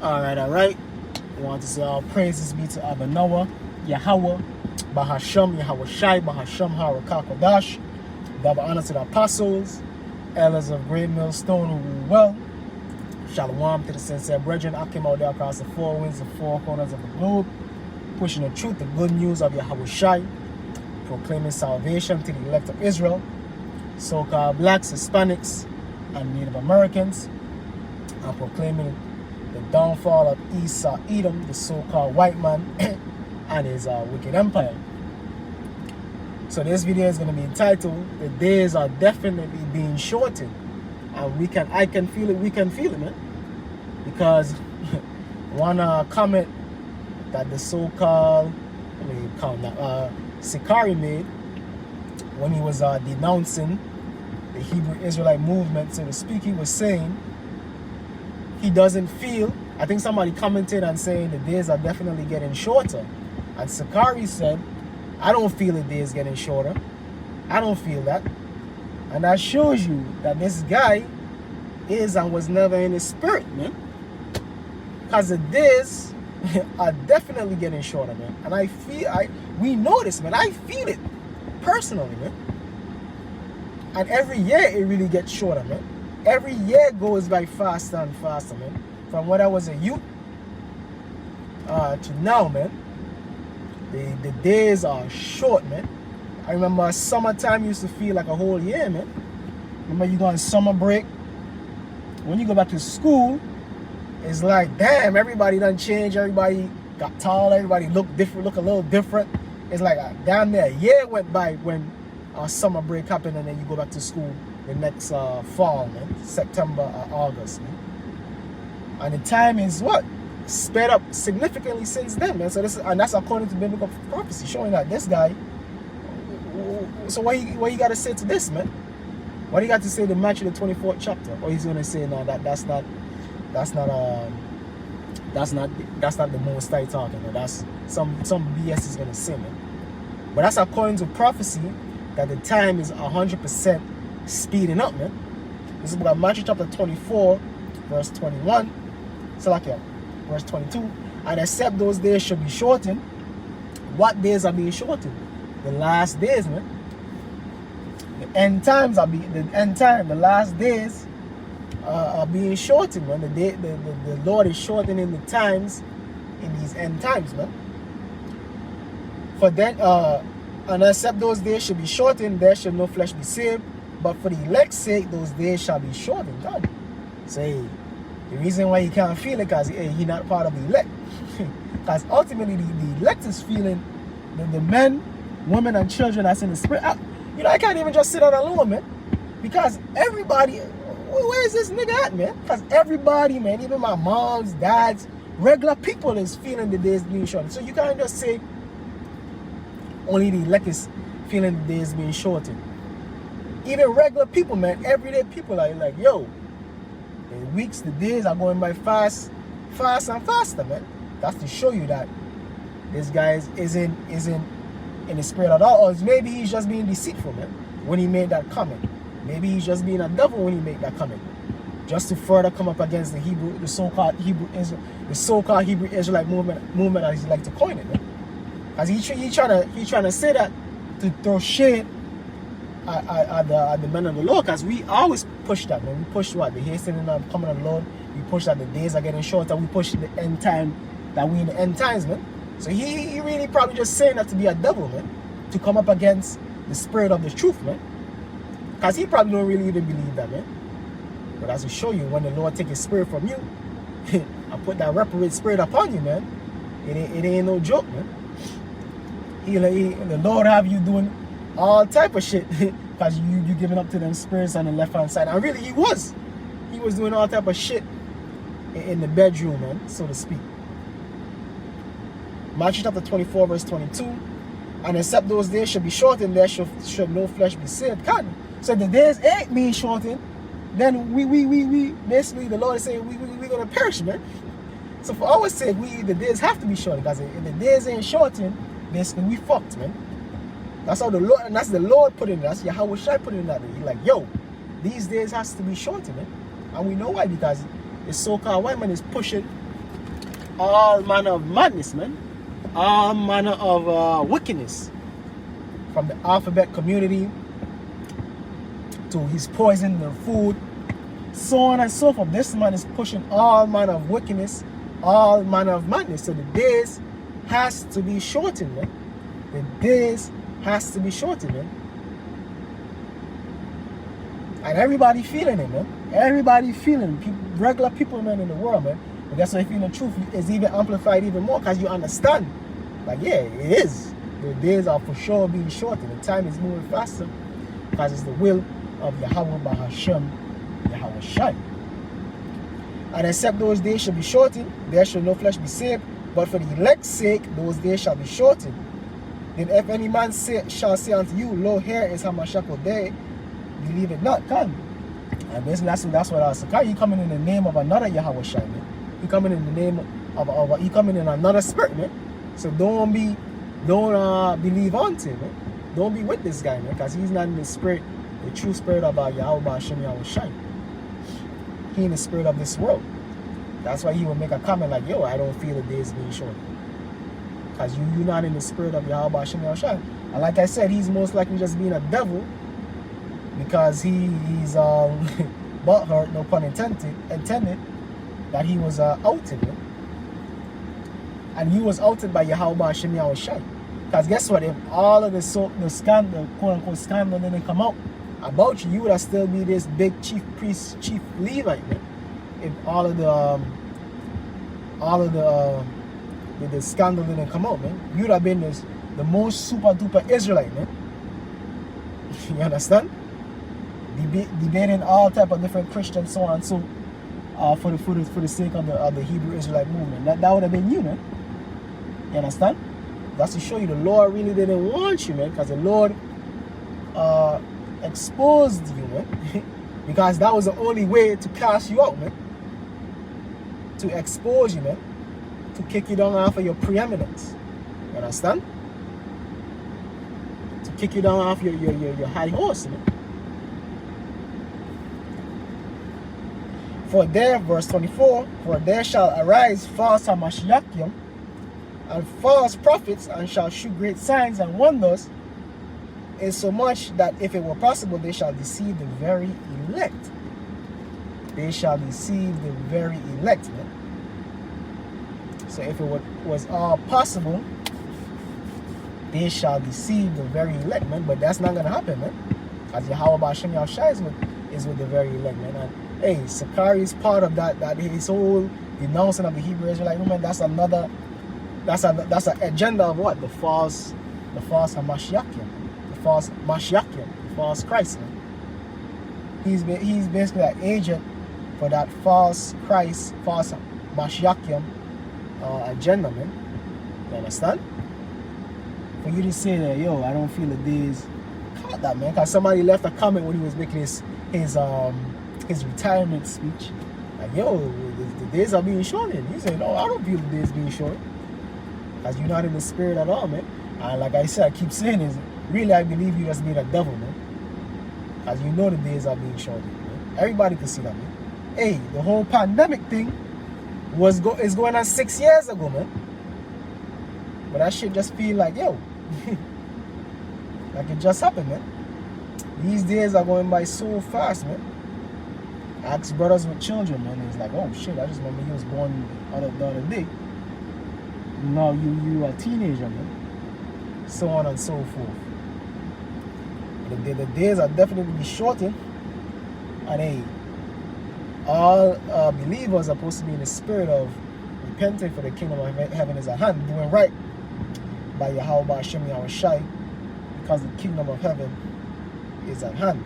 All right. I want to say all praises be to Abba Noah, Yahweh, Bahasham, Yahweh Shai, Bahasham, Harakakodash. Double honor to the apostles, elders of Great Millstone who rule well. Shalom to the sincere brethren. I came out there across the four winds, the four corners of the globe, pushing the truth, the good news of Yahweh Shai, proclaiming salvation to the elect of Israel, so-called blacks, Hispanics, and Native Americans, and proclaiming the downfall of Esau Edom, the so-called white man, and his wicked empire. So this video is going to be entitled, "The days are definitely being shortened," and I can feel it. We can feel it, man, because one comment that the so-called, Sakari made when he was denouncing the Hebrew Israelite movement, so to speak, he was saying he doesn't feel. I think somebody commented and saying the days are definitely getting shorter, and Sakari said, "I don't feel the days getting shorter. I don't feel that." And that shows you that this guy is and was never in his spirit, man. Because the days are definitely getting shorter, man. And we know this, man. I feel it personally, man. And every year it really gets shorter, man. Every year goes by faster and faster, man. From when I was a youth to now, man. The days are short, man. I remember summertime used to feel like a whole year, man. Remember you go on summer break. When you go back to school, it's like, damn, everybody done changed. Everybody got tall. Everybody look a little different. It's like damn near a year went by when summer break happened, and then you go back to school the next fall, man. September or August, man. And the time is what? Sped up significantly since then, man. So that's according to biblical prophecy, showing that this guy. So what you got to say to this, man? What do you got to say to Matthew the 24th chapter? Or he's gonna say, no, that's not the Most High talking. No, that's some BS is gonna say, man. But that's according to prophecy that the time is 100% speeding up, man. This is about Matthew chapter 24, verse 21. So like verse 22. And except those days should be shortened. What days are being shortened? The last days, man. The end times the last days are being shortened, man. The Lord is shortening the times in these end times, man. For then, and except those days should be shortened, there shall no flesh be saved. But for the elect's sake, those days shall be shortened. God. Say, the reason why he can't feel it because he's not part of the elect. Because ultimately, the elect is feeling the men, women, and children that's in the spirit. I can't even just sit out alone, man. Because everybody, where's this nigga at, man? Because everybody, man, even my moms, dads, regular people is feeling the days being shortened. So you can't just say only the elect is feeling the days being shortened. Even regular people, man, everyday people are like, yo, the weeks, the days are going by fast and faster, man. That's to show you that this guy isn't in the spirit at all. Or maybe he's just being deceitful, man, when he made that comment. Maybe he's just being a devil when he made that comment. Just to further come up against the so-called Hebrew Israelite movement as he like to coin it, man. Because he trying to say that to throw shade at the men of the Lord, because we always push that, man. We push what? The hastening of coming of the Lord. We push that the days are getting shorter. We push the end time, that we in the end times, man. So he really probably just saying that to be a devil, man, to come up against the spirit of the truth, man. Because he probably don't really even believe that, man. But as to show you, when the Lord take his spirit from you and put that reprobate spirit upon you, man, it ain't no joke, man. The Lord have you doing all type of shit because you giving up to them spirits on the left hand side. And really he was doing all type of shit in the bedroom, man, so to speak. Matthew chapter 24 verse 22. And except those days should be shortened, there should no flesh be saved. God. So the days ain't being shortened, then we basically the Lord is saying we're gonna perish, man. So for our sake, the days have to be shortened, because if the days ain't shortened, basically we fucked, man. That's how the Lord, and that's the Lord put in it. That's Yahweh Shai put in that. He's like, yo, these days has to be shortened, man. And we know why, because the so-called white man is pushing all manner of madness, man. All manner of wickedness. From the alphabet community to he's poisoning the food, so on and so forth. This man is pushing all manner of wickedness, all manner of madness. So the days has to be shortened, man. The days has to be shortened, man. And everybody feeling it, man. Everybody feeling it. People, regular people, man, in the world, man. But that's why I feel the truth is even amplified even more, because you understand. Like, yeah, it is. The days are for sure being shortened. The time is moving faster, because it's the will of Yahweh Bahashem, Yahweh Shai. And except those days shall be shortened, there shall no flesh be saved. But for the elect's sake, those days shall be shortened. Then if any man shall say unto you, lo, here is Hamashiach day, believe it not, come. And basically that's what I was saying. He coming in the name of another Yahweh Shai, man. He coming in the name of he coming in another spirit, man. So don't believe onto him, man. Don't be with this guy, man, because he's not in the spirit, the true spirit of Yahweh Hashem Yahweh Shai. He in the spirit of this world. That's why he will make a comment like, yo, I don't feel the days being short. Because you're not in the spirit of Yahweh Hashem Yahweh Shai. And like I said, he's most likely just being a devil, because he's butthurt, no pun intended, that he was outed, man. And he was outed by Yahweh Hashem Yahweh Shai. Because guess what? If all of the scandal, quote unquote scandal, didn't come out about you, you would have still be this big chief priest, chief Levite, man. If all of the scandal didn't come out, man, you'd have been the most super duper Israelite, man. You understand? Debating all type of different Christians, so on and so, for the sake of the Hebrew Israelite movement. That would have been you, man. You understand? That's to show you the Lord really didn't want you, man, because the Lord exposed you, man. Because that was the only way to cast you out, man. To expose you, man. To kick you down off of your preeminence. You understand? To kick you down off your high horse, man. For there, verse 24, for there shall arise false Hamashiachim and false prophets, and shall shew great signs and wonders, insomuch that if it were possible, they shall deceive the very elect. They shall deceive the very elect, man. So if it was all possible, they shall deceive the very elect, man. But that's not going to happen, man. Because Yahweh Hashem Yahweh Shai is with the very elect, man. And hey, Sakari is part of that his whole denouncing of the Hebrew Israelite movement. That's an agenda of what? The false Hamashiachim, the false Mashiachim, the false Christ, man. He's basically an agent for that false Christ, false Mashiachim agenda, man. You understand? For you to say that, yo, I don't feel the days, cut that, man. Because somebody left a comment when he was making his retirement speech. Like, yo, the days are being shortened. He said, no, I don't feel the days being shortened. Because you're not in the spirit at all, man. And like I said, I keep saying is, really, I believe you just being a devil, man. Because you know the days are being shortened, man. Everybody can see that, man. Hey, the whole pandemic thing is going on 6 years ago, man. But that shit just feel like, yo, like it just happened, man. These days are going by so fast, man. Ask brothers with children, man. It's like, oh shit, I just remember he was born the other day. Now you are a teenager, man. So on and so forth. The days are definitely shortened. And hey, all believers are supposed to be in the spirit of repenting, for the kingdom of heaven is at hand, doing right by Yahweh Hashem Yahweh Shai, because the kingdom of heaven is at hand.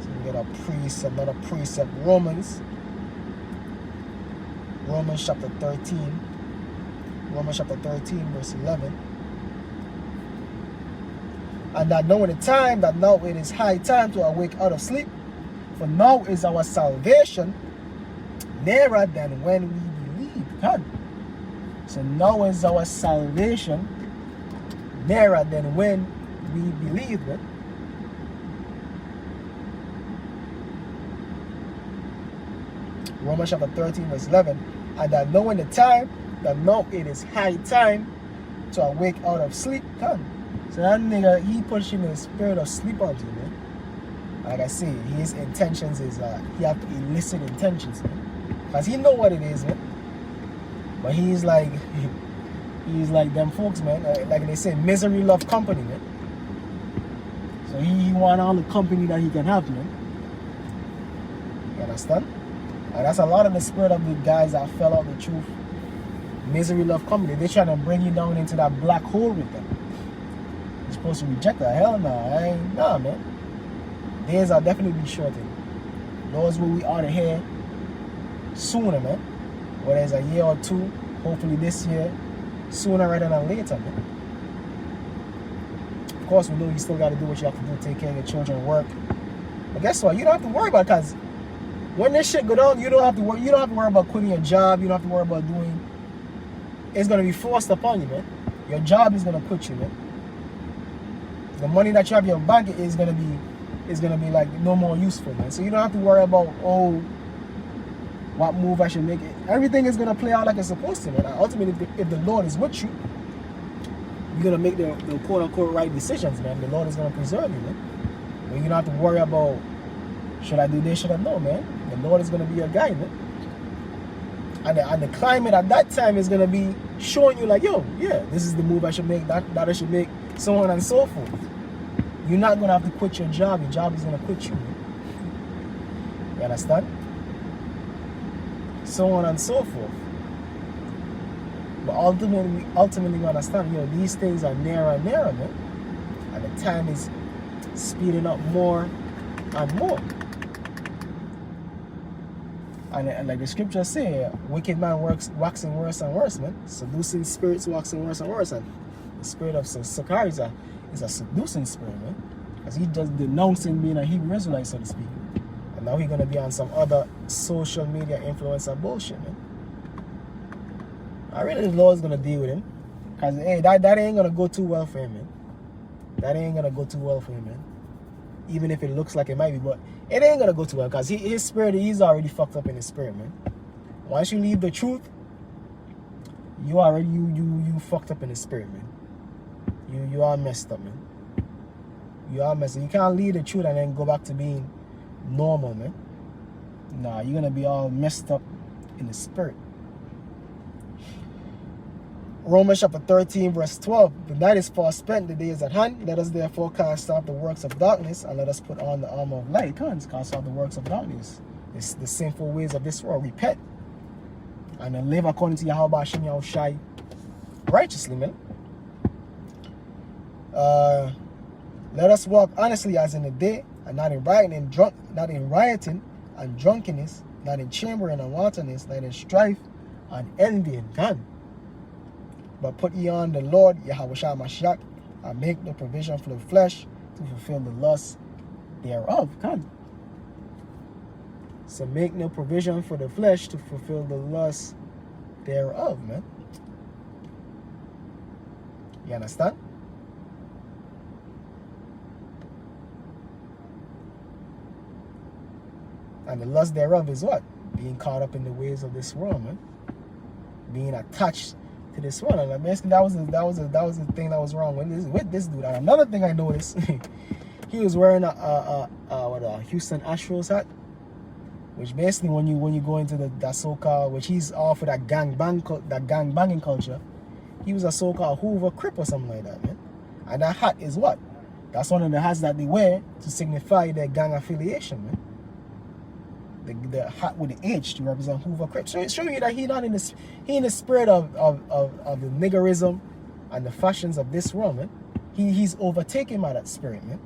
So we get another precept, Romans chapter 13. Romans chapter 13, verse 11. And that knowing the time, that now it is high time to awake out of sleep, for now is our salvation nearer than when we believed. God. So now is our salvation nearer than when we believed it. Romans chapter 13, verse 11. And that knowing the time, that know it is high time to awake out of sleep, come. So that nigga, he puts you in the spirit of sleep on you, man. Like I say, his intentions is, he have to elicit intentions, man. Because he know what it is, man. But he's like them folks, man. Like they say, misery love company, man. So he want all the company that he can have, man. You understand? And that's a lot of the spirit of the guys that fell out the truth. Misery love company. They're trying to bring you down into that black hole with them. You're supposed to reject that. Hell no. Nah, man. Days are definitely be shortened. Those will be out of here sooner, man. Whether it's a year or two, hopefully this year, sooner rather than later, man. Of course, we know you still got to do what you have to do, take care of your children, work. But guess what? You don't have to worry about it, because when this shit go down, you don't have to worry about quitting your job. You don't have to worry about doing. It's gonna be forced upon you, man. Your job is gonna quit you, man. The money that you have in your bank is gonna be like no more useful, man. So you don't have to worry about what move I should make. Everything is gonna play out like it's supposed to, man. Ultimately, if the Lord is with you, you're gonna make the quote unquote right decisions, man. The Lord is gonna preserve you, man. But you don't have to worry about should I do this, should I no, man. The Lord is gonna be your guide, man. And the climate at that time is gonna be showing you like, yo, yeah, this is the move I should make, that I should make, so on and so forth. You're not gonna have to quit your job. Your job is gonna quit you, man. You understand? So on and so forth. But ultimately you understand, yo, these things are nearer and nearer, man. And the time is speeding up more and more. And like the scriptures say, wicked man waxing worse and worse, man. Seducing spirits waxing worse and worse. And the spirit of Sakari is a seducing spirit, man. Because he does denouncing being a Hebrew Israelite, so to speak. And now he's going to be on some other social media influencer bullshit, man. I really think the Lord's going to deal with him. Because, hey, that ain't going to go too well for him, man. That ain't going to go too well for him, man. Even if it looks like it might be, but it ain't gonna go too well because his spirit, he's already fucked up in his spirit, man. Once you leave the truth, you already you fucked up in his spirit, man. You are messed up, man. You are messed up. You can't leave the truth and then go back to being normal, man. Nah, you're gonna be all messed up in the spirit. Romans chapter 13, verse 12. The night is far spent, the day is at hand. Let us therefore cast off the works of darkness, and let us put on the armor of light. Cast off the works of darkness. It's the sinful ways of this world. Repent. And then live according to Yahweh Hashem Yahushai righteously, man. Let us walk honestly as in the day, and not in rioting and drunkenness, not in chambering and wantonness, not in strife and envy and gun. But put ye on the Lord, Yahushua Mashiach, and make no provision for the flesh to fulfill the lust thereof. Come. So make no provision for the flesh to fulfill the lust thereof, man. You understand? And the lust thereof is what? Being caught up in the ways of this world, man. Being attached to this one, and basically that was the thing that was wrong with this dude. And another thing I noticed, he was wearing a Houston Astros hat, which basically when you go into that so-called, which he's all for that gang banging culture, he was a so-called Hoover Crip or something like that, man. And that hat is what? That's one of the hats that they wear to signify their gang affiliation, man. The hat with the H to represent Hoover Crip. So it's showing you that he in the spirit of the niggerism and the fashions of this world, man. He's overtaken by that spirit, man.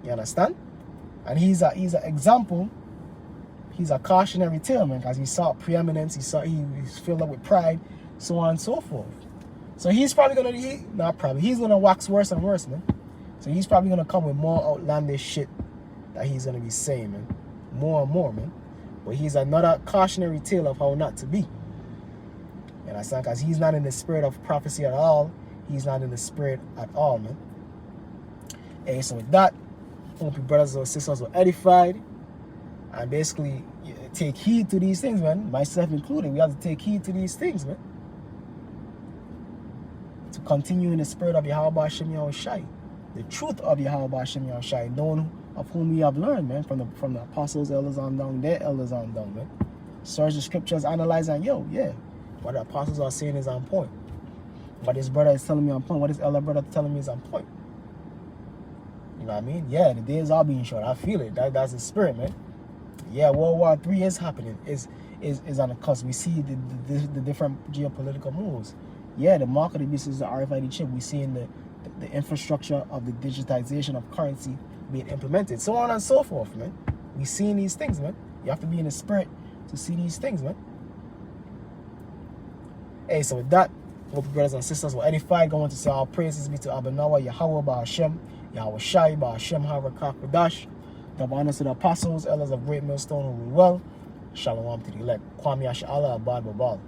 You understand? And he's an example. He's a cautionary tale, man, because he saw preeminence. He's filled up with pride, so on and so forth. So he's probably he's gonna wax worse and worse, man. So he's probably gonna come with more outlandish shit that he's gonna be saying, man. More and more, man. But he's another cautionary tale of how not to be. You understand? Because he's not in the spirit of prophecy at all. He's not in the spirit at all, man. Hey, so with that, hope your brothers or sisters were edified. And basically, take heed to these things, man. Myself included. We have to take heed to these things, man. To continue in the spirit of Yahweh Hashem Yahushai. The truth of Yahweh Hashem Yahushai, known of whom we have learned, man, from the apostles, elders on down, their elders on down, man. Search the scriptures, analyze, and what the apostles are saying is on point. What this brother is telling me on point, what this elder brother telling me is on point. You know what I mean? Yeah, the days are being short. I feel it. That's the spirit, man. Yeah, World War III is happening. Is on the cusp. We see the different geopolitical moves. Yeah, the mark of the beast is the RFID chip. We see in the infrastructure of the digitization of currency being implemented, so on and so forth, man. We seeing these things, man. You have to be in the spirit to see these things, man. Hey, so with that, hope brothers and sisters were edified. Going to say all praises be to Abanawa, Yahweh, Ba'ashem, Yahweh Shai, Ba'ashem, Harakak, Radash. Double honors to the apostles, elders of Great Millstone who rule well. Shalom to the elect. Kwame Asha Allah, Abad Babal.